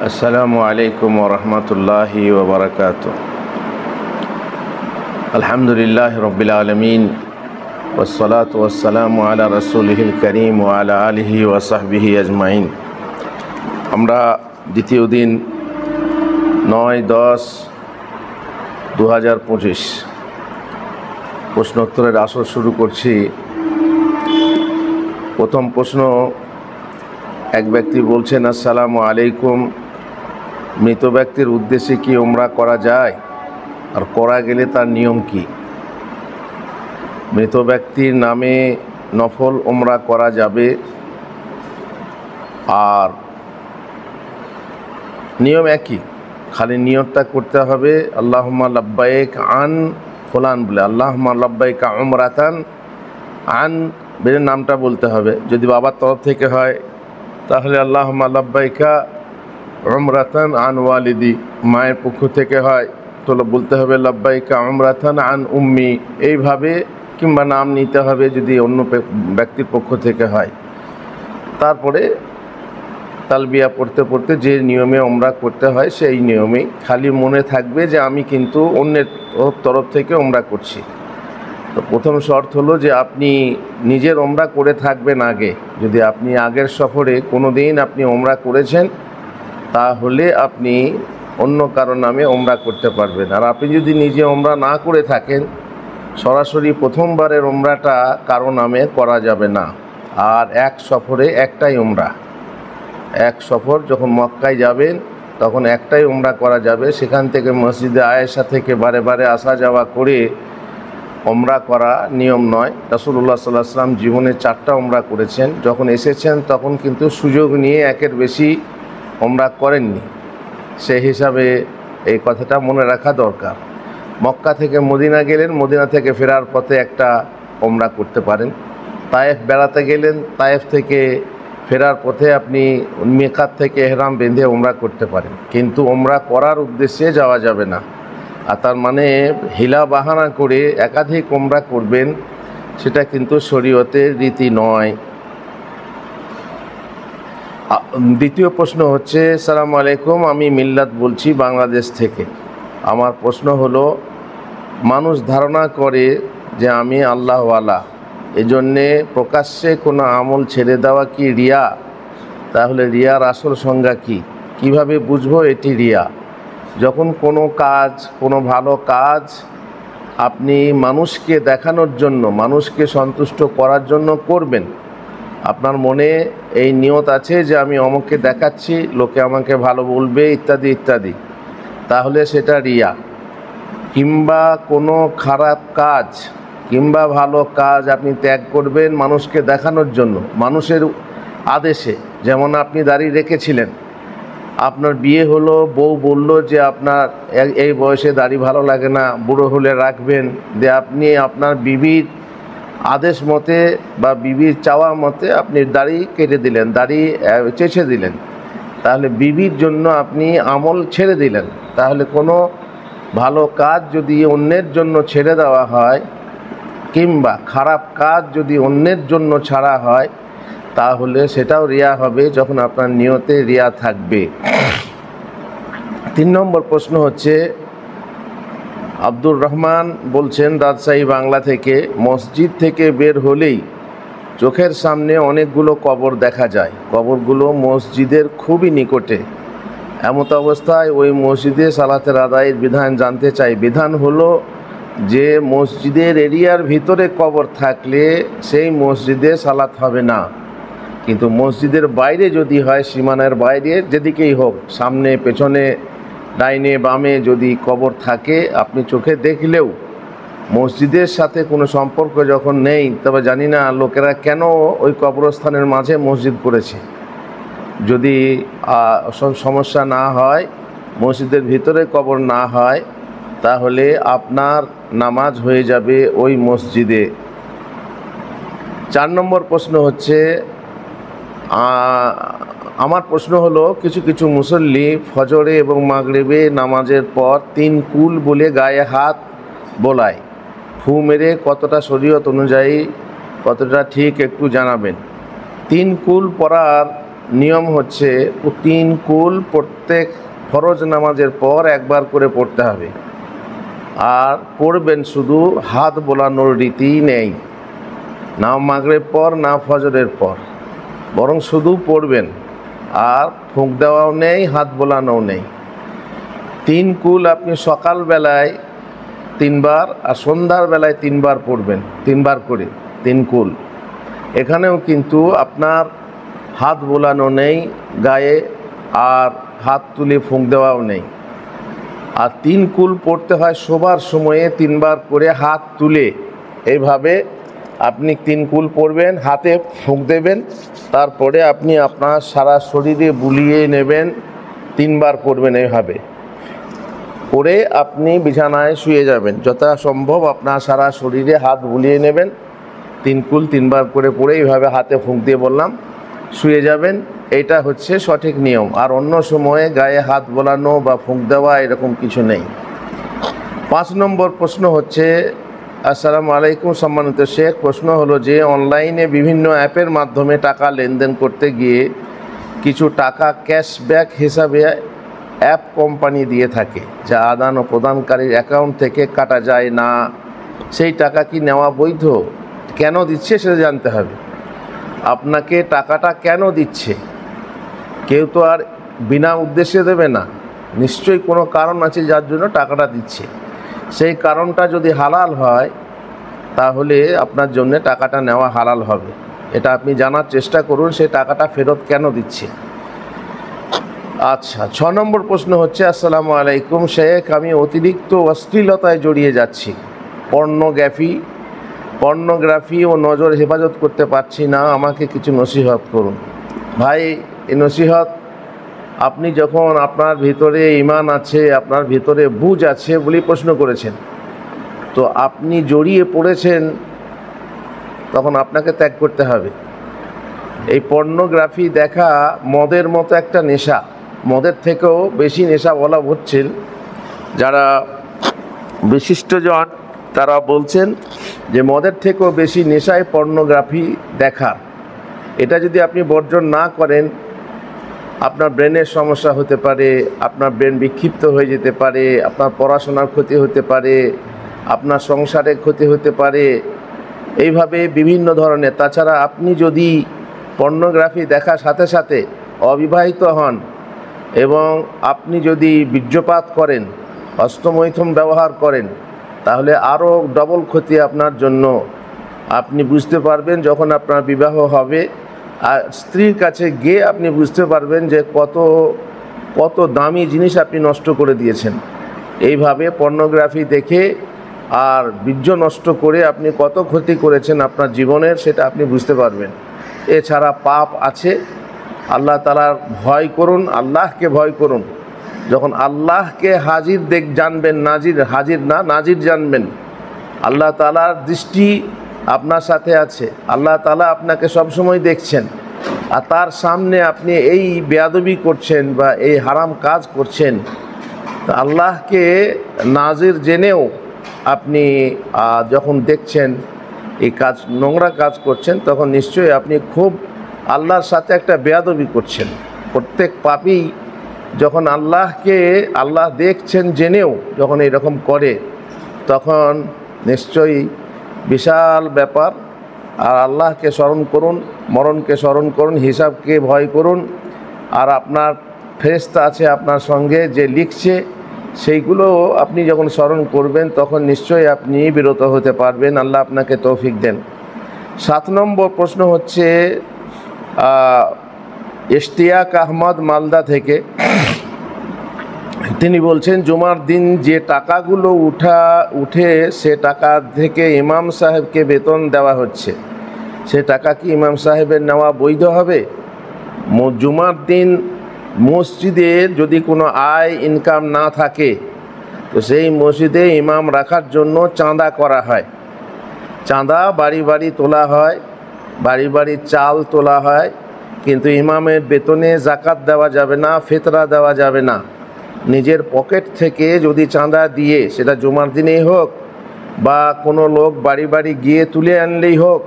আসসালামু আলাইকুম ওয়া রাহমাতুল্লাহি ওয়া বারাকাতুহু। আলহামদুলিল্লাহি রাব্বিল আলামিন ওয়াসসালাতু ওয়াসসালামু আলা রাসূলিহিল কারীম ওয়া আলা আলিহি ওয়া সাহবিহি আজমাইন। আমরা দ্বিতীয় দিন 9-10-2025 প্রশ্নোত্তরের আসর শুরু করছি। প্রথম প্রশ্ন, এক ব্যক্তি বলছেন, আসসালামু আলাইকুম, মৃত ব্যক্তির উদ্দেশ্যে কি উমরা করা যায়, আর করা গেলে তার নিয়ম কি? মৃত ব্যক্তির নামে নফল উমরা করা যাবে, আর নিয়ম একই, খালি নিয়তটা করতে হবে আল্লাহুম্মা লাব্বাইক আন ফুলান বলে, আল্লাহুম্মা লাব্বাইক উমরাতান আন বের নামটা বলতে হবে। যদি বাবার তরফ থেকে হয় তাহলে আল্লাহুম্মা লাব্বাইকা উমরাতান আন ওয়ালিদি, মায়ের পক্ষ থেকে হয় তো বলতে হবে লাব্বাইকা উমরাতান আন উম্মি, এইভাবে, কিংবা নাম নিতে হবে যদি অন্য ব্যক্তির পক্ষ থেকে হয়। তারপরে তালবিয়া পড়তে পড়তে যে নিয়মে উমরা করতে হয় সেই নিয়মেই, খালি মনে থাকবে যে আমি কিন্তু অন্যের তরফ থেকে উমরা করছি। তো প্রথম শর্ত হলো যে আপনি নিজের উমরা করে থাকবেন আগে। যদি আপনি আগের সফরে কোনো দিন আপনি উমরা করেছেন তাহলে আপনি অন্য কারো নামে উমরা করতে পারবেন। আর আপনি যদি নিজে উমরা না করে থাকেন, সরাসরি প্রথমবারের উমরাটা কারো নামে করা যাবে না। আর এক সফরে একটাই উমরা, এক সফর যখন মক্কায় যাবেন তখন একটাই উমরা করা যাবে। সেখান থেকে মসজিদে আয়েশা থেকে বারে বারে আসা যাওয়া করে উমরা করা নিয়ম নয়। রাসূলুল্লাহ সাল্লাল্লাহু আলাইহি ওয়াসাল্লাম জীবনে 4টা উমরা করেছেন। যখন এসেছেন তখন কিন্তু সুযোগ নিয়ে একের বেশি উমরা করেননি। সেই হিসাবে এই কথাটা মনে রাখা দরকার। মক্কা থেকে মদিনা গেলেন, মদিনা থেকে ফেরার পথে একটা উমরা করতে পারেন। তায়েফ বেড়াতে গেলেন, তায়েফ থেকে ফেরার পথে আপনি মিকাত থেকে ইহরাম বেঁধে উমরা করতে পারেন, কিন্তু উমরা করার উদ্দেশ্যে যাওয়া যাবে না। আর তার মানে হিলা বাহানা করে একাধিক উমরা করবেন, সেটা কিন্তু শরীয়তের রীতি নয়। দ্বিতীয় প্রশ্ন হচ্ছে, আসসালামু আলাইকুম, আমি মিল্লাত বলছি বাংলাদেশ থেকে। আমার প্রশ্ন হলো, মানুষ ধারণা করে যে আমি আল্লাহওয়ালা, এজন্যে প্রকাশ্যে কোনো আমল ছেড়ে দেওয়া কি রিয়া? তাহলে রিয়ার আসল সংজ্ঞা কি? কিভাবে বুঝবো এটি রিয়া? যখন কোনো কাজ, কোনো ভালো কাজ আপনি মানুষকে দেখানোর জন্য, মানুষকে সন্তুষ্ট করার জন্য করবেন, আপনার মনে এই নিয়ত আছে যে আমি অমুককে দেখাচ্ছি, লোকে আমাকে ভালো বলবে, ইত্যাদি ইত্যাদি, তাহলে সেটা রিয়া। কিংবা কোনো খারাপ কাজ কিংবা ভালো কাজ আপনি ত্যাগ করবেন মানুষকে দেখানোর জন্য, মানুষের আদেশে। যেমন আপনি দাড়ি রেখেছিলেন, আপনার বিয়ে হলো, বউ বলল যে আপনার এই বয়সে দাড়ি ভালো লাগে না, বুড়ো হলে রাখবেন, যে আপনি আপনার বিবির আদেশ মতে বা বিবির চাওয়া মতে আপনি দাড়ি কেটে দিলেন, দাড়ি চেঁচে দিলেন, তাহলে বিবির জন্য আপনি আমল ছেড়ে দিলেন। তাহলে কোনো ভালো কাজ যদি অন্যের জন্য ছেড়ে দেওয়া হয় কিংবা খারাপ কাজ যদি অন্যের জন্য ছাড়া হয় তাহলে সেটাও রিয়া হবে, যখন আপনার নিয়তে রিয়া থাকবে। 3 নম্বর প্রশ্ন হচ্ছে, আব্দুর রহমান বলছেন রাজশাহী বাংলা থেকে, মসজিদ থেকে বের হলেই চোখের সামনে অনেকগুলো কবর দেখা যায়, কবরগুলো মসজিদের খুবই নিকটে, এমত অবস্থায় ওই মসজিদে সালাতের আদায়ের বিধান জানতে চাই। বিধান হলো যে মসজিদের এরিয়ার ভিতরে কবর থাকলে সেই মসজিদে সালাত হবে না, কিন্তু মসজিদের বাইরে যদি হয়, সীমানার বাইরে যেদিকেই হোক, সামনে পেছনে ডাইনে বামে যদি কবর থাকে, আপনি চোখে দেখলেও মসজিদের সাথে কোনো সম্পর্ক যখন নেই, তবে জানি না লোকেরা কেন ওই কবরস্থানের মাঝে মসজিদ করেছে। যদি সমস্যা না হয়, মসজিদের ভিতরে কবর না হয়, তাহলে আপনার নামাজ হয়ে যাবে ওই মসজিদে। 4 নম্বর প্রশ্ন হচ্ছে, আমার প্রশ্ন হলো, কিছু কিছু মুসল্লি ফজরে এবং মাগরিবে নামাজের পর 3 কুল বলে গায়ে হাত বোলায়, ফু মেরে, কতটা শরীয়ত অনুযায়ী, কতটা ঠিক একটু জানাবেন। 3 কুল পড়ার নিয়ম হচ্ছে 3 কুল প্রত্যেক ফরজ নামাজের পর একবার করে পড়তে হবে। আর পড়বেন শুধু হাত বোলানোর রীতি নেই, না মাগরিব পর না ফজরের পর, বরং শুধু পড়বেন, আর ফুঁক দেওয়াও নেই, হাত বোলানোও নেই। 3 কুল আপনি সকালবেলায় 3 বার আর সন্ধ্যার বেলায় 3 বার পড়বেন, 3 বার করে 3 কুল। এখানেও কিন্তু আপনার হাত বোলানো নেই গায়ে, আর হাত তুলে ফুঁক দেওয়াও নেই। আর 3 কুল পড়তে হয় শোবার সময়ে 3 বার করে হাত তুলে। এইভাবে আপনি 3 কুল পড়বেন, হাতে ফুঁক দেবেন, তারপরে আপনি আপনার সারা শরীরে বুলিয়ে নেবেন, 3 বার পড়বেন। এইভাবে পরে আপনি বিছানায় শুয়ে যাবেন। যথাসম্ভব আপনার সারা শরীরে হাত বুলিয়ে নেবেন, 3 কুল 3 বার করে পড়ে এইভাবে হাতে ফুঁক দিয়ে বললাম শুয়ে যাবেন। এটা হচ্ছে সঠিক নিয়ম। আর অন্য সময়ে গায়ে হাত বোলানো বা ফুঁক দেওয়া এরকম কিছু নেই। 5 নম্বর প্রশ্ন হচ্ছে, আসসালামু আলাইকুম সম্মানিত শেখ, প্রশ্ন হলো যে অনলাইনে বিভিন্ন অ্যাপের মাধ্যমে টাকা লেনদেন করতে গিয়ে কিছু টাকা ক্যাশব্যাক হিসাবে অ্যাপ কোম্পানি দিয়ে থাকে, যা আদান ও প্রদানকারীর অ্যাকাউন্ট থেকে কাটা যায় না। সেই টাকা কি নেওয়া বৈধ? কেন দিচ্ছে সেটা জানতে হবে। আপনাকে টাকাটা কেন দিচ্ছে? কেউ তো আর বিনা উদ্দেশ্যে দেবে না, নিশ্চয়ই কোনো কারণ আছে যার জন্য টাকাটা দিচ্ছে। সেই কারণটা যদি হালাল হয় তাহলে আপনার জন্য টাকাটা নেওয়া হালাল হবে। এটা আপনি জানার চেষ্টা করুন, সেই টাকাটা ফেরত কেন দিচ্ছে। আচ্ছা, 6 নম্বর প্রশ্ন হচ্ছে, আসসালামু আলাইকুম শেখ, আমি অতিরিক্ত অশ্লীলতায় জড়িয়ে যাচ্ছি, পর্নোগ্রাফি ও নজর হেফাজত করতে পারছি না, আমাকে কিছু নসিহত করুন। ভাই, এই নসিহত আপনি যখন আপনার ভিতরে ঈমান আছে, আপনার ভিতরে বুঝ আছে বলেই প্রশ্ন করেছেন, তো আপনি জড়িয়ে পড়েছেন, তখন আপনাকে ত্যাগ করতে হবে। এই পর্নোগ্রাফি দেখা মদের মতো একটা নেশা, মদের থেকেও বেশি নেশা বলা হচ্ছেন। যারা বিশিষ্টজন তারা বলছেন যে মদের থেকেও বেশি নেশায় পর্নোগ্রাফি দেখা। এটা যদি আপনি বর্জন না করেন, আপনার ব্রেনের সমস্যা হতে পারে, আপনার ব্রেন বিক্ষিপ্ত হয়ে যেতে পারে, আপনার পড়াশোনার ক্ষতি হতে পারে, আপনার সংসারে ক্ষতি হতে পারে, এইভাবে বিভিন্ন ধরনের। তাছাড়া আপনি যদি পর্নোগ্রাফি দেখার সাথে সাথে অবিবাহিত হন এবং আপনি যদি বীর্যপাত করেন, হস্তমৈথুন ব্যবহার করেন, তাহলে আরও ডবল ক্ষতি আপনার জন্য। আপনি বুঝতে পারবেন যখন আপনার বিবাহ হবে, আর স্ত্রীর কাছে গিয়ে আপনি বুঝতে পারবেন যে কত দামি জিনিস আপনি নষ্ট করে দিয়েছেন। এইভাবে পর্নোগ্রাফি দেখে আর বীর্য নষ্ট করে আপনি কত ক্ষতি করেছেন আপনার জীবনের, সেটা আপনি বুঝতে পারবেন। এছাড়া পাপ আছে। আল্লাহ তাআলার ভয় করুন, আল্লাহকে ভয় করুন। যখন আল্লাহকে হাজির জানবেন, নাজির জানবেন, আল্লাহ তাআলার দৃষ্টি আপনার সাথে আছে, আল্লাহ তাআলা আপনাকে সবসময় দেখছেন, আর তার সামনে আপনি এই বেয়াদবি করছেন বা এই হারাম কাজ করছেন, আল্লাহকে নাজির জেনেও আপনি যখন দেখছেন এই কাজ, নোংরা কাজ করছেন, তখন নিশ্চয়ই আপনি খুব আল্লাহর সাথে একটা বেয়াদবি করছেন। প্রত্যেক পাপী যখন আল্লাহ দেখছেন জেনেও যখন এরকম করে, তখন নিশ্চয়ই বিশাল ব্যাপার। আর আল্লাহকে স্মরণ করুন, মরণকে স্মরণ করুন, হিসাবকে ভয় করুন। আর আপনার ফেরেশতা আছে আপনার সঙ্গে যে লিখছে, সেইগুলো আপনি যখন স্মরণ করবেন তখন নিশ্চয়ই আপনি বিরত হতে পারবেন। আল্লাহ আপনাকে তৌফিক দেন। 7 নম্বর প্রশ্ন হচ্ছে, ইশতিয়াক আহমদ মালদা থেকে, তিনি বলছেন জুমার দিন যে টাকাগুলো উঠে সে টাকা থেকে ইমাম সাহেবকে বেতন দেওয়া হচ্ছে, সে টাকা কি ইমাম সাহেবের নেওয়া বৈধ হবে? জুমার দিন মসজিদে যদি কোনো আয় ইনকাম না থাকে, তো সেই মসজিদে ইমাম রাখার জন্য চাঁদা করা হয়। চাঁদা বাড়ি বাড়ি তোলা হয়, বাড়ি বাড়ি চাল তোলা হয়, কিন্তু ইমামের বেতনে জাকাত দেওয়া যাবে না, ফিতরা দেওয়া যাবে না। নিজের পকেট থেকে যদি চাঁদা দিয়ে, সেটা জুমার দিনেই হোক বা কোনো লোক বাড়ি বাড়ি গিয়ে তুলে আনলেই হোক,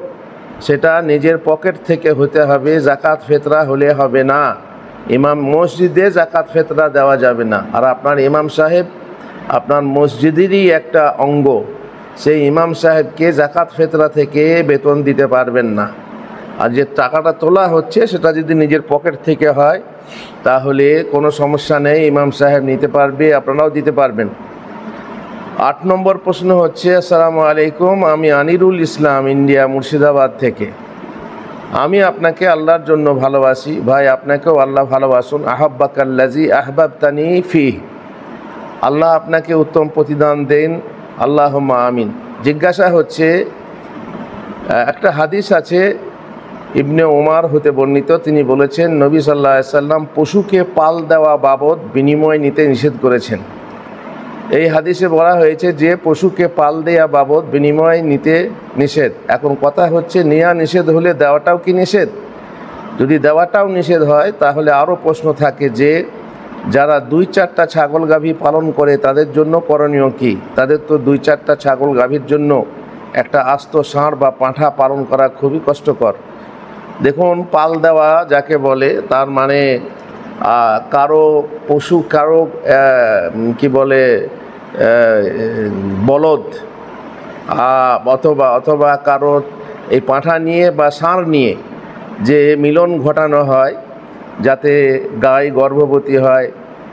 সেটা নিজের পকেট থেকে হতে হবে, জাকাত ফেতরা হলে হবে না। ইমাম মসজিদে জাকাত ফেতরা দেওয়া যাবে না। আর আপনার ইমাম সাহেব আপনার মসজিদেরই একটা অঙ্গ, সেই ইমাম সাহেবকে জাকাত ফেতরা থেকে বেতন দিতে পারবেন না। আর যে টাকাটা তোলা হচ্ছে সেটা যদি নিজের পকেট থেকে হয় তাহলে কোনো সমস্যা নেই, ইমাম সাহেব নিতে পারবে, আপনারাও দিতে পারবেন। 8 নম্বর প্রশ্ন হচ্ছে, আসসালামু আলাইকুম, আমি আনিরুল ইসলাম, ইন্ডিয়া, মুর্শিদাবাদ থেকে। আমি আপনাকে আল্লাহর জন্য ভালোবাসি। ভাই, আপনাকেও আল্লাহ ভালোবাসুন। আহাব্বাকাল্লাজি আহবাবতানি ফিহ। আল্লাহ আপনাকে উত্তম প্রতিদান দেন, আল্লাহুম্মা আমিন। জিজ্ঞাসা হচ্ছে, একটা হাদিস আছে ইবনে ওমর হতে বর্ণিত, তিনি বলেছেন নবী সাল্লাল্লাহু আলাইহি সাল্লাম পশুকে পাল দেওয়া বাবদ বিনিময় নিতে নিষেধ করেছেন। এই হাদিসে বলা হয়েছে যে পশুকে পাল দেওয়া বাবদ বিনিময় নিতে নিষেধ। এখন কথা হচ্ছে, নেওয়া নিষেধ হলে দেওয়াটাও কি নিষেধ? যদি দেওয়াটাও নিষেধ হয় তাহলে আরও প্রশ্ন থাকে যে যারা 2-4টা ছাগল গাভী পালন করে তাদের জন্য করণীয় কী? তাদের তো 2-4টা ছাগল গাভীর জন্য একটা আস্ত ষাঁড় বা পাঁঠা পালন করা খুবই কষ্টকর। দেখুন, পাল দেওয়া যাকে বলে তার মানে কারো পশু, কারো কি বলে বলদ অথবা কারো এই পাঁঠা নিয়ে বা ষাঁড় নিয়ে যে মিলন ঘটানো হয় যাতে গাই গর্ভবতী হয়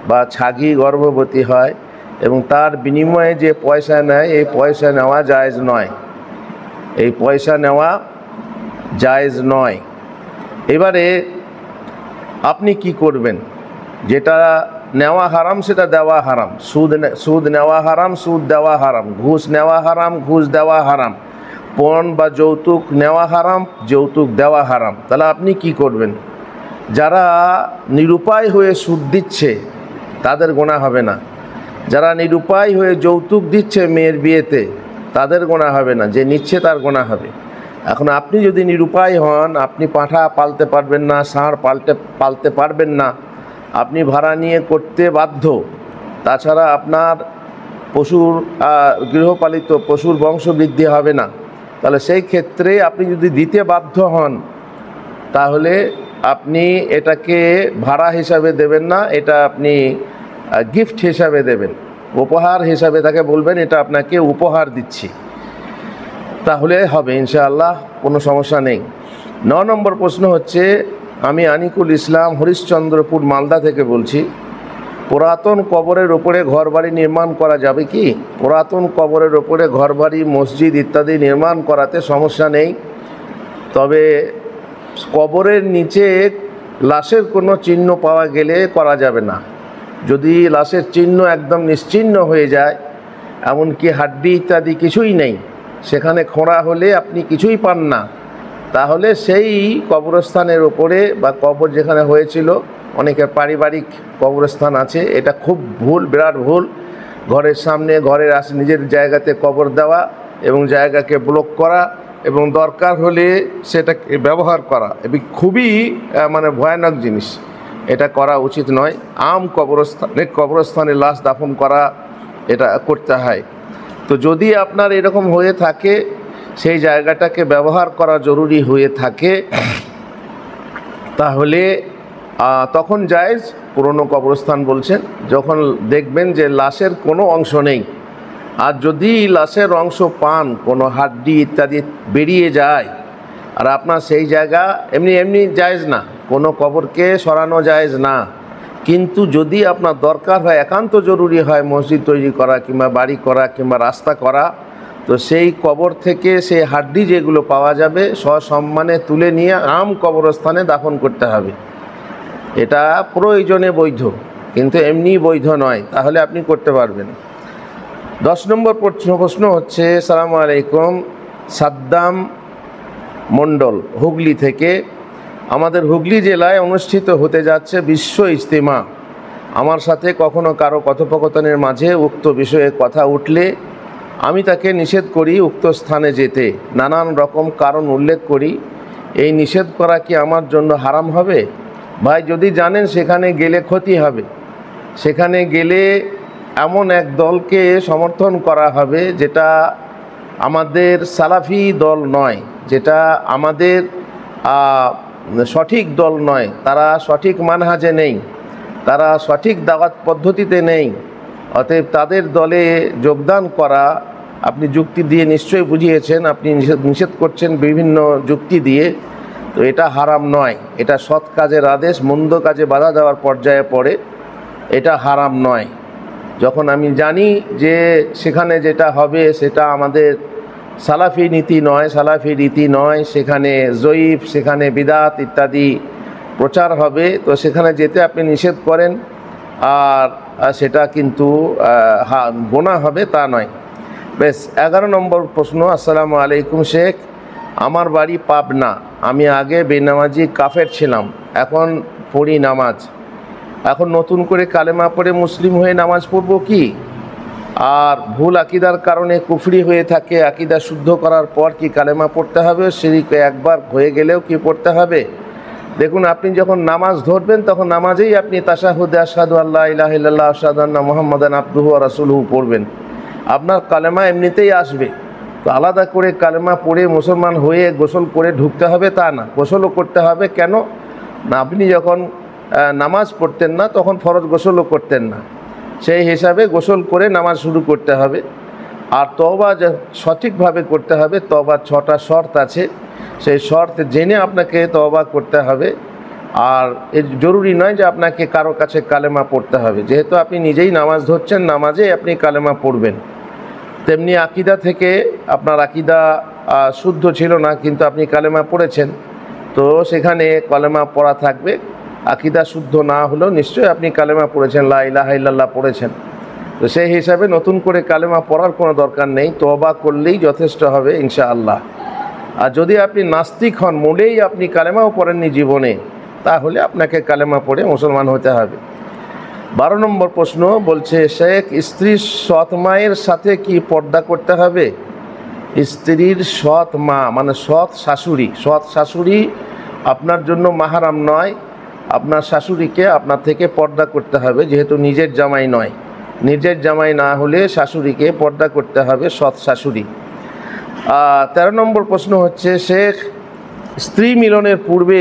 বা ছাগি গর্ভবতী হয় এবং তার বিনিময়ে যে পয়সা নেয়, এই পয়সা নেওয়া জায়েজ নয়। এই পয়সা নেওয়া জায়েজ নয়। এবারে আপনি কি করবেন? যেটা নেওয়া হারাম সেটা দেওয়া হারাম। সুদ নেওয়া হারাম, সুদ দেওয়া হারাম। ঘুষ নেওয়া হারাম, ঘুষ দেওয়া হারাম। পণ বা যৌতুক নেওয়া হারাম, যৌতুক দেওয়া হারাম। তাহলে আপনি কি করবেন? যারা নিরুপায় হয়ে সুদ দিচ্ছে তাদের গুনাহ হবে না। যারা নিরুপায় হয়ে যৌতুক দিচ্ছে মেয়ের বিয়েতে তাদের গুনাহ হবে না, যে নিচ্ছে তার গুনাহ হবে। এখন আপনি যদি নিরুপায় হন, আপনি পাঁঠা পালতে পারবেন না, ষাঁড় পালতে পারবেন না, আপনি ভাড়া নিয়ে করতে বাধ্য। তাছাড়া আপনার পশুর গৃহপালিত পশুর বংশবৃদ্ধি হবে না। তাহলে সেই ক্ষেত্রে আপনি যদি দিতে বাধ্য হন তাহলে আপনি এটাকে ভাড়া হিসাবে দেবেন না, এটা আপনি গিফট হিসাবে দেবেন, উপহার হিসাবে তাকে বলবেন এটা আপনাকে উপহার দিচ্ছি, তাহলে হবে ইনশাআল্লাহ, কোনো সমস্যা নেই। 9 নম্বর প্রশ্ন হচ্ছে, আমি আনিকুল ইসলাম, হরিশ্চন্দ্রপুর, মালদা থেকে বলছি। পুরাতন কবরের ওপরে ঘরবাড়ি নির্মাণ করা যাবে কি? পুরাতন কবরের ওপরে ঘরবাড়ি, মসজিদ ইত্যাদি নির্মাণ করাতে সমস্যা নেই, তবে কবরের নিচে লাশের কোনো চিহ্ন পাওয়া গেলে করা যাবে না। যদি লাশের চিহ্ন একদম নিশ্চিহ্ন হয়ে যায়, এমনকি হাড্ডি ইত্যাদি কিছুই নেই, সেখানে খোঁড়া হলে আপনি কিছুই পান না, তাহলে সেই কবরস্থানের ওপরে বা কবর যেখানে হয়েছিল, অনেকের পারিবারিক কবরস্থান আছে, এটা খুব ভুল, বিরাট ভুল। ঘরের সামনে, ঘরের নিজের জায়গাতে কবর দেওয়া এবং জায়গাকে ব্লক করা এবং দরকার হলে সেটাকে ব্যবহার করা, এবং খুবই ভয়ানক জিনিস, এটা করা উচিত নয়। কবরস্থানে লাশ দাফন করা এটা করতে হয়। তো যদি আপনার এরকম হয়ে থাকে, সেই জায়গাটাকে ব্যবহার করা জরুরি হয়ে থাকে, তাহলে তখন জায়েজ। পুরনো কবরস্থান বলছেন, যখন দেখবেন যে লাশের কোনো অংশ নেই, আর যদি লাশের অংশ পান, কোনো হাড্ডি ইত্যাদি বেরিয়ে যায়, আর আপনার সেই জায়গা এমনি জায়েজ না, কোনো কবরকে সরানো জায়েজ না। কিন্তু যদি আপনার দরকার হয়, একান্ত জরুরি হয় মসজিদ তৈরি করা কিংবা বাড়ি করা কিংবা রাস্তা করা, তো সেই কবর থেকে সেই হাড্ডি যেগুলো পাওয়া যাবে সসম্মানে তুলে নিয়ে আম কবরস্থানে দাফন করতে হবে। এটা প্রয়োজনে বৈধ, কিন্তু এমনি বৈধ নয়, তাহলে আপনি করতে পারবেন। 10 নম্বর প্রশ্ন হচ্ছে, আসসালামু আলাইকুম, সাদ্দাম মণ্ডল, হুগলি থেকে। আমাদের হুগলি জেলায় অনুষ্ঠিত হতে যাচ্ছে বিশ্ব ইজতেমা। আমার সাথে কখনো কারো কথোপকথনের মাঝে উক্ত বিষয়ে কথা উঠলে আমি তাকে নিষেধ করি উক্ত স্থানে যেতে, নানান রকম কারণ উল্লেখ করি। এই নিষেধ করা কি আমার জন্য হারাম হবে? ভাই, যদি জানেন সেখানে গেলে ক্ষতি হবে, সেখানে গেলে এমন এক দলকে সমর্থন করা হবে যেটা আমাদের সালাফি দল নয়, যেটা আমাদের সঠিক দল নয়, তারা সঠিক মানহাজে নেই, তারা সঠিক দাওয়াত পদ্ধতিতে নেই, অতএব তাদের দলে যোগদান করা আপনি যুক্তি দিয়ে নিশ্চয়ই বুঝিয়েছেন, আপনি নিষেধ করছেন বিভিন্ন যুক্তি দিয়ে, তো এটা হারাম নয়, এটা সৎ কাজের আদেশ, মন্দ কাজে বাধা দেওয়ার পর্যায়ে পড়ে, এটা হারাম নয়। যখন আমি জানি যে সেখানে যেটা হবে সেটা আমাদের সালাফি নীতি নয়, সালাফি রীতি নয়, সেখানে জয়ীফ, সেখানে বিদাত ইত্যাদি প্রচার হবে, তো সেখানে যেতে আপনি নিষেধ করেন, আর সেটা কিন্তু গোনা হবে তা নয়। বেশ, 11 নম্বর প্রশ্ন। আসসালামু আলাইকুম শেখ, আমার বাড়ি পাবনা, আমি আগে বেনামাজি কাফের ছিলাম, এখন পড়ি নামাজ, এখন নতুন করে কালেমা পড়ে মুসলিম হয়ে নামাজ পড়ব কি? আর ভুল আকিদার কারণে কুফরি হয়ে থাকে, আকিদা শুদ্ধ করার পর কি কালেমা পড়তে হবে? শিরক একবার হয়ে গেলেও কি পড়তে হবে? দেখুন, আপনি যখন নামাজ ধরবেন তখন নামাজেই আপনি তাশাহুদে আশহাদু আল্লা ইলাহা ইল্লাল্লাহ আশহাদু আন্না মুহাম্মাদান আবদুহু ওয়া রাসূলুহু পড়বেন, আপনার কালেমা এমনিতেই আসবে। তো আলাদা করে কালেমা পড়ে মুসলমান হয়ে গোসল করে ঢুকতে হবে তা না, গোসলও করতে হবে। কেন না, আপনি যখন নামাজ পড়তেন না তখন ফরজ গোসলও করতেন না, সেই হিসাবে গোসল করে নামাজ শুরু করতে হবে। আর তওবা সঠিকভাবে করতে হবে, তওবার 6টা শর্ত আছে, সেই শর্ত জেনে আপনাকে তওবা করতে হবে। আর এর জরুরি নয় যে আপনাকে কারো কাছে কালেমা পড়তে হবে, যেহেতু আপনি নিজেই নামাজ ধরছেন, নামাজেই আপনি কালেমা পড়বেন। তেমনি আকিদা থেকে আপনার আকিদা শুদ্ধ ছিল না, কিন্তু আপনি কালেমা পড়েছেন, তো সেখানে কালেমা পড়া থাকবে। আকিদা শুদ্ধ না হলেও নিশ্চয়ই আপনি কালেমা পড়েছেন, লা ইলাহা ইল্লাল্লাহ পড়েছেন, তো সেই হিসাবে নতুন করে কালেমা পড়ার কোনো দরকার নেই, তওবা করলেই যথেষ্ট হবে ইনশাআল্লাহ। আর যদি আপনি নাস্তিক হন, মূলেই আপনি কালেমাও পড়েননি জীবনে, তাহলে আপনাকে কালেমা পড়ে মুসলমান হতে হবে। 12 নম্বর প্রশ্ন বলছে, শেখ, স্ত্রীর সৎ মায়ের সাথে কি পর্দা করতে হবে? স্ত্রীর সৎ মা মানে সৎ শাশুড়ি, সৎ শাশুড়ি আপনার জন্য মাহারাম নয়, আপনার শাশুড়িকে আপনার থেকে পর্দা করতে হবে, যেহেতু নিজের জামাই নয়। নিজের জামাই না হলে শাশুড়িকে পর্দা করতে হবে, সৎ শাশুড়ি। 13 নম্বর প্রশ্ন হচ্ছে, শেখ, স্ত্রী মিলনের পূর্বে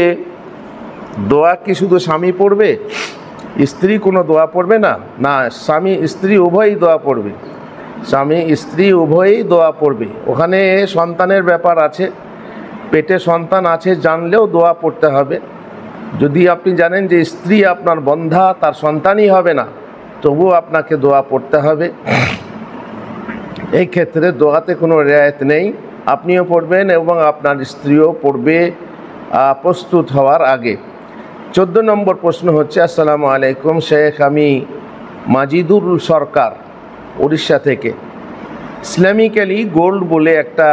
দোয়া কি শুধু স্বামী পড়বে, স্ত্রী কোনো দোয়া পড়বে না? না, স্বামী স্ত্রী উভয়ই দোয়া পড়বে, স্বামী স্ত্রী উভয়ই দোয়া পড়বে। ওখানে সন্তানের ব্যাপার আছে, পেটে সন্তান আছে জানলেও দোয়া পড়তে হবে। যদি আপনি জানেন যে স্ত্রী আপনার বন্ধা, তার সন্তানই হবে না, তবুও আপনাকে দোয়া পড়তে হবে। এই ক্ষেত্রে দোয়াতে কোনো রেয়ায়েত নেই, আপনিও পড়বেন এবং আপনার স্ত্রীও পড়বে প্রস্তুত হওয়ার আগে। 14 নম্বর প্রশ্ন হচ্ছে, আসসালামু আলাইকুম শেখ, আমি মাজিদুর সরকার, উড়িষ্যা থেকে। ইসলামিক্যালি গোল্ড বলে একটা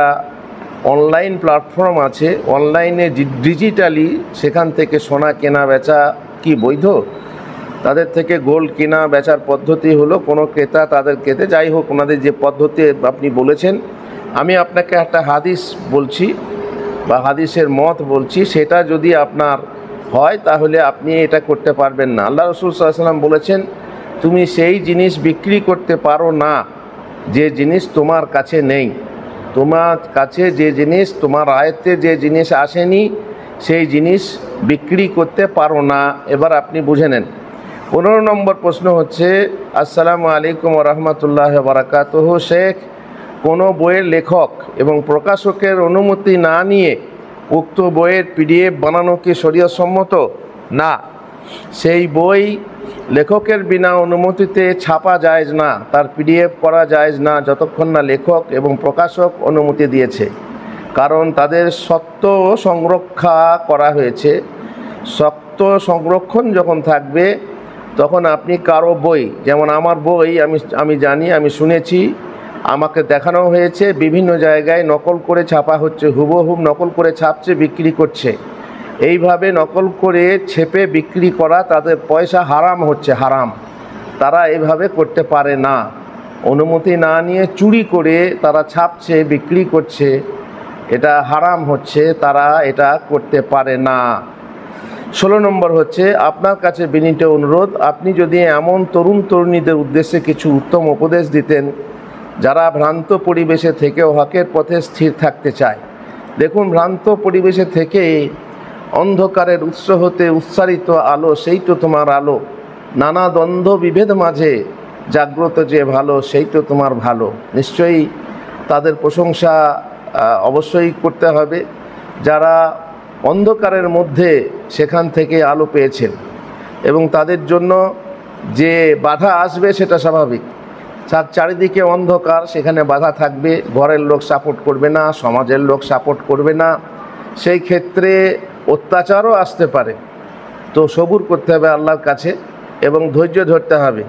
অনলাইন প্ল্যাটফর্ম আছে, অনলাইনে ডিজিটালি সেখান থেকে সোনা কেনা বেচা কি বৈধ? তাদের থেকে গোল্ড কেনা বেচার পদ্ধতি হলো কোনো ক্রেতা তাদের ক্রেতে, যাই হোক ওনাদের যে পদ্ধতি আপনি বলেছেন, আমি আপনাকে একটা হাদিস বলছি বা হাদিসের মত বলছি, সেটা যদি আপনার হয় তাহলে আপনি এটা করতে পারবেন না। আল্লাহ রাসূল সাল্লাল্লাহু আলাইহি ওয়াসাল্লাম বলেছেন, তুমি সেই জিনিস বিক্রি করতে পারো না যে জিনিস তোমার কাছে নেই, তোমার কাছে যে জিনিস, তোমার আয়ত্তে যে জিনিস আসেনি, সেই জিনিস বিক্রি করতে পারো না। এবার আপনি বুঝে নেন। 15 নম্বর প্রশ্ন হচ্ছে, আসসালামু আলাইকুম ওয়া রাহমাতুল্লাহি ওয়া বারাকাতুহু শেখ, কোনো বইয়ের লেখক এবং প্রকাশকের অনুমতি না নিয়ে উক্ত বইয়ের পিডিএফ বানানো কি শরীয়তসম্মত? না, সেই বই লেখকের বিনা অনুমতিতে ছাপা জায়েজ না, তার পিডিএফ করা জায়েজ না, যতক্ষণ না লেখক এবং প্রকাশক অনুমতি দিয়েছে। কারণ তাদের সত্য সংরক্ষা করা হয়েছে। সত্য সংরক্ষণ যখন থাকবে তখন আপনি কারো বই, যেমন আমার বই, আমি জানি, আমি শুনেছি, আমাকে দেখানো হয়েছে, বিভিন্ন জায়গায় নকল করে ছাপা হচ্ছে, হুবহুব নকল করে ছাপছে, বিক্রি করছে। এইভাবে নকল করে ছেপে বিক্রি করা, তাদের পয়সা হারাম হচ্ছে, হারাম। তারা এইভাবে করতে পারে না, অনুমতি না নিয়ে চুরি করে তারা ছাপছে, বিক্রি করছে, এটা হারাম হচ্ছে, তারা এটা করতে পারে না। 16 নম্বর হচ্ছে, আপনার কাছে বিনীত অনুরোধ, আপনি যদি এমন তরুণ তরুণীদের উদ্দেশ্যে কিছু উত্তম উপদেশ দিতেন যারা ভ্রান্ত পরিবেশে থেকেও হকের পথে স্থির থাকতে চায়, দেখুন, ভ্রান্ত পরিবেশে থেকে অন্ধকারের উৎস হতে উচ্চারিত আলো, সেই তো তোমার আলো। নানা দ্বন্দ্ব বিভেদ মাঝে জাগ্রত যে ভালো, সেই তো তোমার ভালো। নিশ্চয়ই তাদের প্রশংসা অবশ্যই করতে হবে যারা অন্ধকারের মধ্যে সেখান থেকে আলো পেয়েছেন, এবং তাদের জন্য যে বাধা আসবে সেটা স্বাভাবিক। চারিদিকে অন্ধকার, সেখানে বাধা থাকবে, ঘরের লোক সাপোর্ট করবে না, সমাজের লোক সাপোর্ট করবে না, সেই ক্ষেত্রে অত্যাচারও আসতে পারে। তো সবুর করতে হবে আল্লাহর কাছে এবং ধৈর্য ধরতে হবে,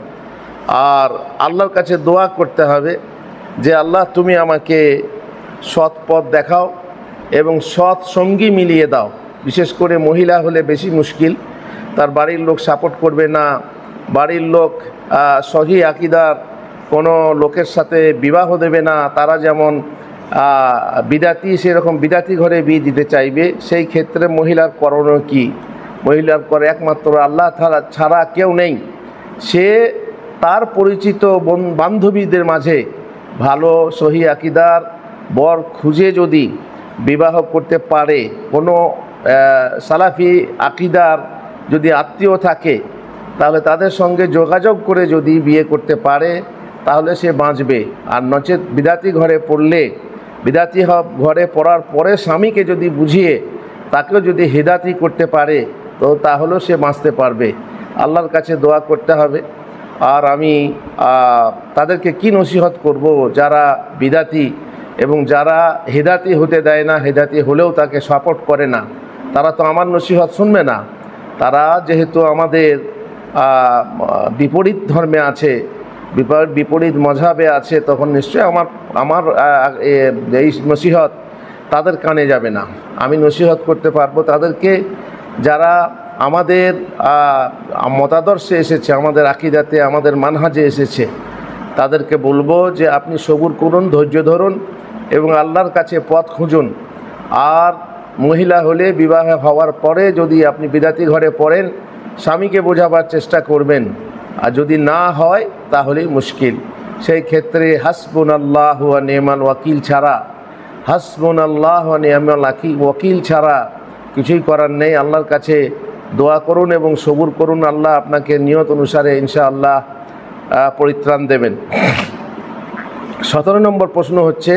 আর আল্লাহর কাছে দোয়া করতে হবে যে আল্লাহ তুমি আমাকে সৎ পথ দেখাও এবং সৎ সঙ্গী মিলিয়ে দাও। বিশেষ করে মহিলা হলে বেশি মুশকিল, তার বাড়ির লোক সাপোর্ট করবে না, বাড়ির লোক সহি আকীদার কোনো লোকের সাথে বিবাহ দেবে না, তারা যেমন বিদাতি সেরকম বিদাতি ঘরে বিয়ে দিতে চাইবে। সেই ক্ষেত্রে মহিলার করণীয় কি? মহিলার করে একমাত্র আল্লাহ ছাড়া কেউ নেই। সে তার পরিচিত বান্ধবীদের মাঝে ভালো সহি আকীদার বর খুঁজে যদি বিবাহ করতে পারে, কোনো সালাফি আকীদার যদি আত্মীয় থাকে, তাহলে তাদের সঙ্গে যোগাযোগ করে যদি বিয়ে করতে পারে তাহলে সে বাঁচবে। আর নচেত বিদাতি ঘরে পড়লে, বিদাতি ঘরে পড়ার পরে স্বামীকে যদি বুঝিয়ে তাকেও যদি হেদায়েত করতে পারে তো তাহলেও সে বাঁচতে পারবে। আল্লাহর কাছে দোয়া করতে হবে। আর আমি তাদেরকে কি নসিহত করব যারা বিদাতি এবং যারা হেদায়েত হতে দেয় না, হেদায়েত হলেও তাকে সাপোর্ট করে না, তারা তো আমার নসিহত শুনবে না। তারা যেহেতু আমাদের বিপরীত ধর্মে আছে, বিপরীত মযহাবে আছে, তখন নিশ্চয়ই আমার এই নসিহত তাদের কানে যাবে না। আমি নসিহত করতে পারবো তাদেরকে যারা আমাদের মতাদর্শে এসেছে, আমাদের আকীদাতে, আমাদের মানহাজে এসেছে। তাদেরকে বলবো যে আপনি সবুর করুন, ধৈর্য ধরুন এবং আল্লাহর কাছে পথ খুঁজুন। আর মহিলা হলে বিবাহ হওয়ার পরে যদি আপনি বিদাতি ঘরে পড়েন, স্বামীকে বোঝাবার চেষ্টা করবেন, আর যদি না হয় তাহলেই মুশকিল। সেই ক্ষেত্রে হাসবুনাল্লাহু ওয়া নি'মাল ওয়াকিল ছাড়া, হাসবুনাল্লাহু ওয়া নি'মাল ওয়াকিল ছাড়া কিছুই করার নেই। আল্লাহর কাছে দোয়া করুন এবং সবুর করুন, আল্লাহ আপনাকে নিয়ত অনুসারে ইনশাআল্লাহ পরিত্রাণ দেবেন। 17 নম্বর প্রশ্ন হচ্ছে,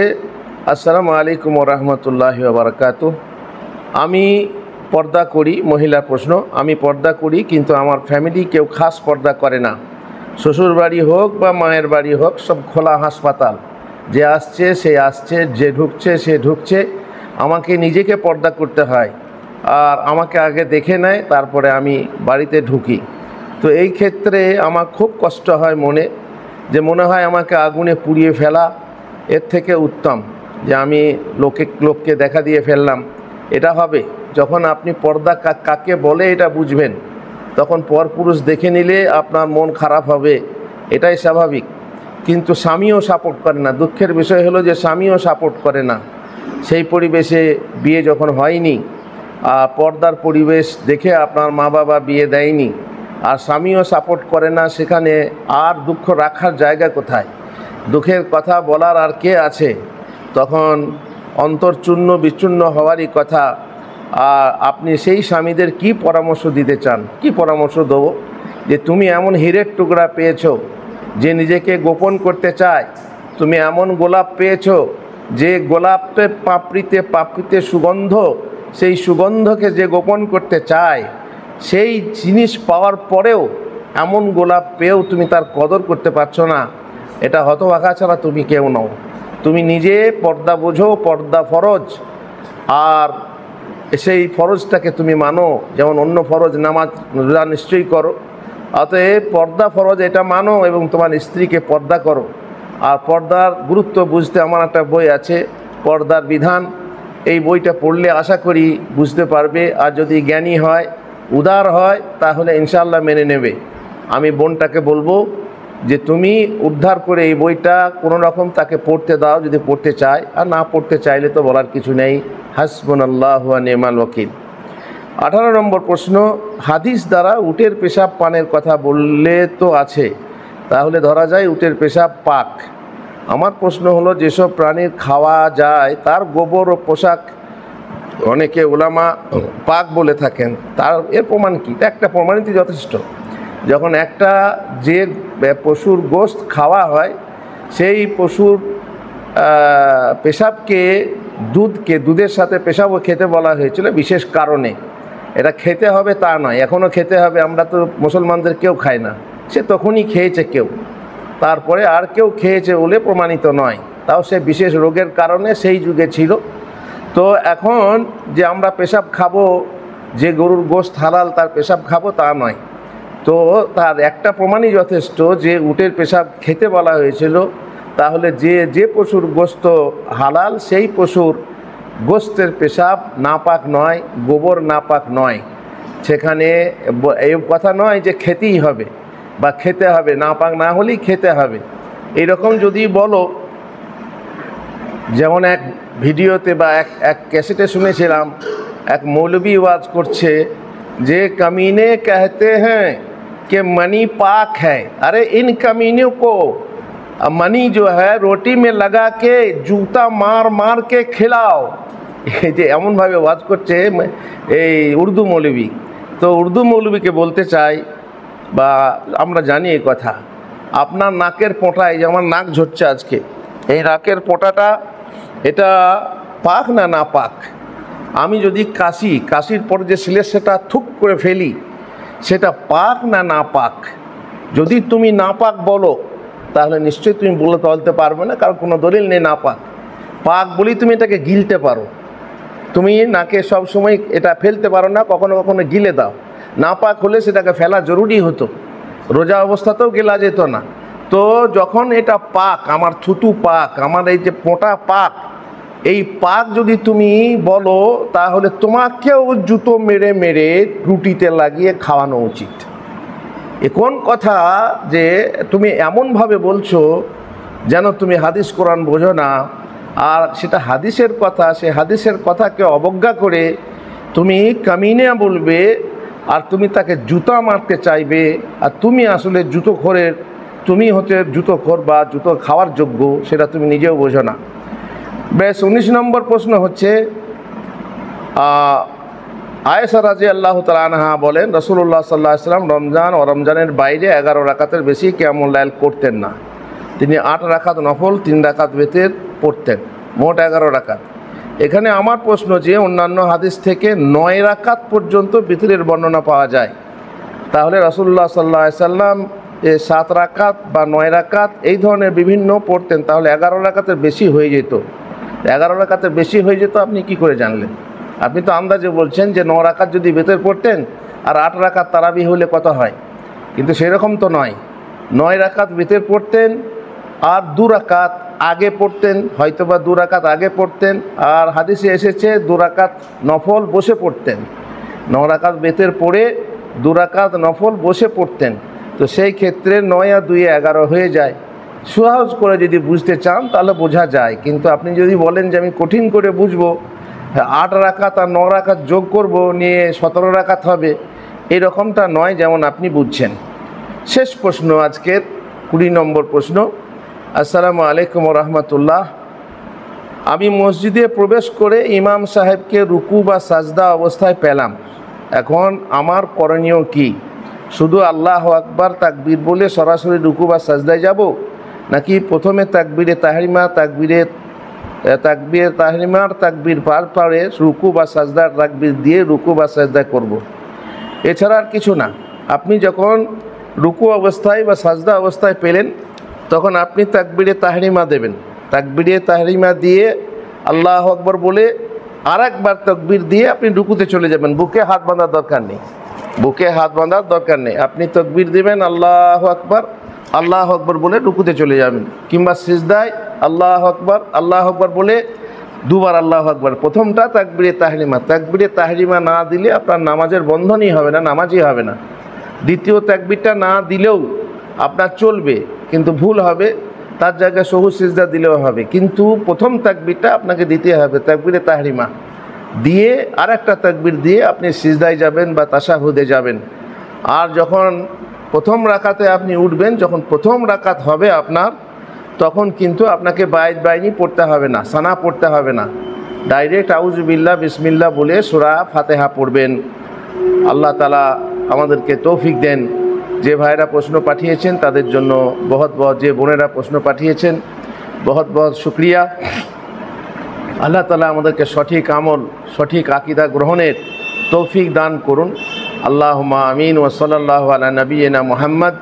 আসসালামু আলাইকুম ওয়া রাহমাতুল্লাহি ওয়া বারাকাতুহু। আমি পর্দা করি, মহিলার প্রশ্ন। আমি পর্দা করি কিন্তু আমার ফ্যামিলি কেউ খাস পর্দা করে না। শ্বশুর বাড়ি হোক বা মায়ের বাড়ি হোক, সব খোলা হাসপাতাল, যে আসছে সে আসছে, যে ঢুকছে সে ঢুকছে। আমাকে নিজেকে পর্দা করতে হয়, আর আমাকে আগে দেখে নেয়, তারপরে আমি বাড়িতে ঢুকি। তো এই ক্ষেত্রে আমার খুব কষ্ট হয় মনে, যে মনে হয় আমাকে আগুনে পুড়িয়ে ফেলা এর থেকে উত্তম যে আমি লোককে দেখা দিয়ে ফেললাম। এটা হবে যখন আপনি পর্দা কাকে বলে এটা বুঝবেন, তখন পরপুরুষ দেখে নিলে আপনার মন খারাপ হবে, এটাই স্বাভাবিক। কিন্তু স্বামীও সাপোর্ট করে না। দুঃখের বিষয় হলো যে স্বামীও সাপোর্ট করে না। সেই পরিবেশে বিয়ে যখন হয়নি, পর্দার পরিবেশ দেখে আপনার মা বাবা বিয়ে দেয়নি, আর স্বামীও সাপোর্ট করে না, সেখানে আর দুঃখ রাখার জায়গা কোথায়? দুঃখের কথা বলার আর কে আছে? তখন অন্তর চূর্ণ বিচূর্ণ হওয়ারই কথা। আর আপনি সেই স্বামীদের কি পরামর্শ দিতে চান? কি পরামর্শ দেবো? যে তুমি এমন হীরের টুকরা পেয়েছো যে নিজেকে গোপন করতে চায়, তুমি এমন গোলাপ পেয়েছো যে গোলাপের পাপড়িতে সুগন্ধ, সেই সুগন্ধকে যে গোপন করতে চায়, সেই জিনিস পাওয়ার পরেও এমন গোলাপ পেয়েও তুমি তার কদর করতে পারছো না, এটা হতভাগা ছাড়া তুমি কেউ নও। তুমি নিজে পর্দা বোঝো, পর্দা ফরজ, আর সেই ফরজটাকে তুমি মানো। যেমন অন্য ফরজ নামাজ রোজা নিশ্চয়ই করো, অতএব পর্দা ফরজ এটা মানো এবং তোমার স্ত্রীকে পর্দা করো। আর পর্দার গুরুত্ব বুঝতে আমার একটা বই আছে, পর্দার বিধান। এই বইটা পড়লে আশা করি বুঝতে পারবে, আর যদি জ্ঞানী হয়, উদার হয়, তাহলে ইনশাআল্লাহ মেনে নেবে। আমি বোনটাকে বলবো যে তুমি উদ্ধার করে এই বইটা কোনো রকম তাকে পড়তে দাও, যদি পড়তে চায়। আর না পড়তে চাইলে তো বলার কিছু নেই, হাসবুনাল্লাহু ওয়া নি'মাল ওয়াকিল। 18 নম্বর প্রশ্ন, হাদিস দ্বারা উটের পেশাব পানের কথা বললে তো আছে, তাহলে ধরা যায় উটের পেশাব পাক। আমার প্রশ্ন হলো, যেসব প্রাণীর খাওয়া যায় তার গোবর ও পোশাক অনেকে ওলামা পাক বলে থাকেন, তার এর প্রমাণ কি? একটা প্রমাণিত যথেষ্ট। যখন একটা যে পশুর গোশত খাওয়া হয় সেই পশুর পেশাবকে দুধের সাথে পেশাবও খেতে বলা হয়েছিল বিশেষ কারণে। এটা খেতে হবে তা নয়, এখনও খেতে হবে, আমরা তো মুসলমানদের কেউ খায় না, সে তখনই খেয়েছে কেউ, তারপরে আর কেউ খেয়েছে বলে প্রমাণিত নয়, তাও সে বিশেষ রোগের কারণে সেই যুগে ছিল। তো এখন যে আমরা পেশাব খাবো, যে গরুর গোশত হালাল তার পেশাব খাবো তা নয়। তো তার একটা প্রমাণই যথেষ্ট যে উটের পেশাব খেতে বলা হয়েছিল, তাহলে যে পশুর গোশত হালাল সেই পশুর গোশতের পেশাব নাপাক নয়, গোবর নাপাক নয়। সেখানে এই কথা নয় যে খেতেই হবে বা খেতে হবে, নাপাক না হলেই খেতে হবে। এইরকম যদি বলো, যেমন এক ভিডিওতে বা এক ক্যাসেটে শুনেছিলাম, এক মৌলবি ওয়াজ করছে যে कमीने कहते हैं कि मनी पाक है। अरे इन कमीनों को मनी जो है रोटी में लगा के जूता मार मार के खिलाओ। এই যে এমনভাবে ওয়াজ করছে এই উর্দু মৌলবি। তো উর্দু মৌলবিকে বলতে চাই, বা আমরা জানি এই কথা, আপনার নাকের পোঁটায়, যে আমার নাক ঝরছে আজকে, এই নাকের পোঁটাটা এটা পাক না না পাক? আমি যদি কাশির পর যে সেটা থুক করে ফেলি, সেটা পাক না না পাক? যদি তুমি না পাক বলো তাহলে নিশ্চয়ই তুমি বলতে পারবে না, কারণ কোনো দলিল নেই না পাক। পাক বলি তুমি এটাকে গিলতে পারো, তুমি নাকে সব সময় এটা ফেলতে পারো না, কখনো কখনো গিলে দাও। না পাক হলে সেটাকে ফেলা জরুরি হতো, রোজা অবস্থাতেও গেলা যেত না। তো যখন এটা পাক, আমার থুতু পাক, আমার এই যে পোঁটা পাক, এই পাক যদি তুমি বলো তাহলে তোমাকেও জুতো মেরে মেরে রুটিতে লাগিয়ে খাওয়ানো উচিত। এ কোন কথা যে তুমি এমনভাবে বলছো যেন তুমি হাদিস কোরআন বোঝো না, আর সেটা হাদিসের কথা, সে হাদিসের কথাকে অবজ্ঞা করে তুমি কামিনে বলবে, আর তুমি তাকে জুতা মারতে চাইবে, আর তুমি আসলে জুতোখোরের, তুমি হচ্ছে জুতোখোর বা জুতো খাওয়ার যোগ্য, সেটা তুমি নিজেও বোঝো না। বেশ, 19 নম্বর প্রশ্ন হচ্ছে, আয়েশা রাদিয়াল্লাহু তাআলা আনহা বলেন রাসূলুল্লাহ সাল্লাল্লাহু আলাইহি ওয়াসাল্লাম রমজান ও রমজানের বাইরে 11 রাকাতের বেশি কিয়ামুল লাইল করতেন না। তিনি 8 রাকাত নফল, 3 রাকাত বিতর পড়তেন, মোট 11 রাকাত। এখানে আমার প্রশ্ন যে অন্যান্য হাদিস থেকে 9 রাকাত পর্যন্ত বিতরের বর্ণনা পাওয়া যায়, তাহলে রাসূলুল্লাহ সাল্লাল্লাহু আলাইহি ওয়াসাল্লাম 7 রাকাত বা 9 রাকাত এই ধরনের বিভিন্ন পড়তেন, তাহলে 11 রাকাতের বেশি হয়ে যেত। 11 রাকাতের বেশি হয়ে যেত আপনি কি করে জানলেন? আপনি তো আন্দাজে বলছেন যে 9 রাকাত যদি বিতর পড়তেন আর 8 রাকাত তারাবি হলে কত হয়, কিন্তু সেরকম তো নয়। 9 রাকাত বিতর পড়তেন আর 2 রাকাত আগে পড়তেন, হয়তোবা 2 রাকাত আগে পড়তেন, আর হাদিসে এসেছে 2 রাকাত নফল বসে পড়তেন। 9 রাকাত বিতর পড়ে 2 রাকাত নফল বসে পড়তেন। তো সেই ক্ষেত্রে 9 আর 2 11 হয়ে যায়। সহজ করে যদি বুঝতে চান তাহলে বোঝা যায়, কিন্তু আপনি যদি বলেন যে আমি কঠিন করে বুঝবো, 8 রাকাত আর 9 রাকাত যোগ করব নিয়ে 17 রাকাত হবে, এরকমটা নয় যেমন আপনি বুঝছেন। শেষ প্রশ্ন আজকের 20 নম্বর প্রশ্ন। আসসালামু আলাইকুম ওয়া রাহমাতুল্লাহ। আমি মসজিদে প্রবেশ করে ইমাম সাহেবকে রুকু বা সাজদা অবস্থায় পেলাম, এখন আমার করণীয় কি? শুধু আল্লাহু আকবার তাকবীর বলে সরাসরি রুকু বা সাজদায় যাব, নাকি প্রথমে তাকবীরে তাহরিমার তাকবীর পারে রুকু বা সাজদার তাকবীর দিয়ে রুকু বা সাজদা করব? এছাড়া আর কিছু না। আপনি যখন রুকু অবস্থায় বা সাজদা অবস্থায় পেলেন তখন আপনি তাকবীরে তাহরিমা দেবেন, তাকবীরে তাহরিমা দিয়ে আল্লাহু আকবার বলে আর একবার তাকবীর দিয়ে আপনি রুকুতে চলে যাবেন। বুকে হাত বাঁধার দরকার নেই, বুকে হাত বাঁধার দরকার নেই। আপনি তাকবীর দিবেন আল্লাহু আকবার বলে রুকুতে চলে যাবেন, কিংবা সিজদায় আল্লাহু আকবার বলে 2 বার আল্লাহু আকবার। প্রথমটা তাকবীরে তাহরিমা না দিলে আপনার নামাজের বন্ধনই হবে না, নামাজই হবে না। দ্বিতীয় তাকবীরটা না দিলেও আপনার চলবে, কিন্তু ভুল হবে, তার জায়গায় সহু সিজদা দিলেও হবে, কিন্তু প্রথম তাকবীরটা আপনাকে দিতে হবে, তাকবীরে তাহরিমা দিয়ে আর একটা তাকবীর দিয়ে আপনি সিজদায় যাবেন বা তাশাহুদে যাবেন। আর যখন প্রথম রাকাতে আপনি উঠবেন, যখন প্রথম রাকাত হবে আপনার, তখন কিন্তু আপনাকে বাইনি পড়তে হবে না, সানা পড়তে হবে না। ডাইরেক্ট আউযুবিল্লাহ বিসমিল্লাহ বলে সূরা ফাতিহা পড়বেন। আল্লাহ তাআলা আমাদেরকে তৌফিক দেন। যে ভাইরা প্রশ্ন পাঠিয়েছেন তাদের জন্য বহুত বহুত, যে বোনেরা প্রশ্ন পাঠিয়েছেন বহুত বহুত শুকরিয়া। আল্লাহ তাআলা আমাদেরকে সঠিক আমল, সঠিক আকীদা গ্রহণের তৌফিক দান করুন। আল্লাহুম্মা আমিন ওয়া সাল্লাল্লাহু আলা নবিয়িনা মুহাম্মদ।